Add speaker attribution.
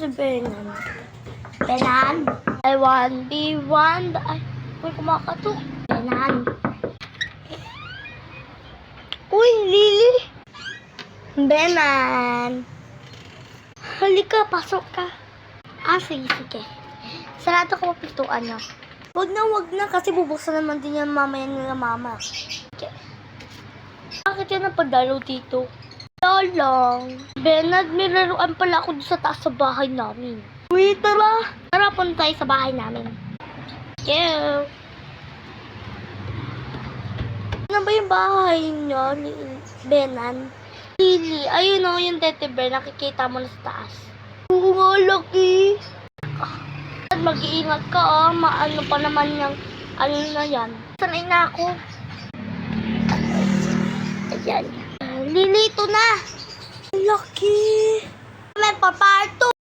Speaker 1: si Benan. Benan? I want be one. Ay, may kumakatok. Benan. Uy, Lily. Benan. Halika, pasok ka. Sige. Sarado ko pintuan niya. Wag na kasi bubuksan naman din yan mamaya nila mama. Okay. Bakit yan napadalaw dito? Lang. Benad, may laruan pala ako doon sa taas sa bahay namin. Uy, tara. Tara, punta tayo sa bahay namin. Yeah. Ano ba yung bahay niyo, Benan? Lily, ayun o, yung tete bear, nakikita mo na sa taas. Oo nga, laki. Mag-iingat ka, maano pa naman yung, ano na yan. Sanay na ako. Ayan. Lily, ito na. Laki. May paparto.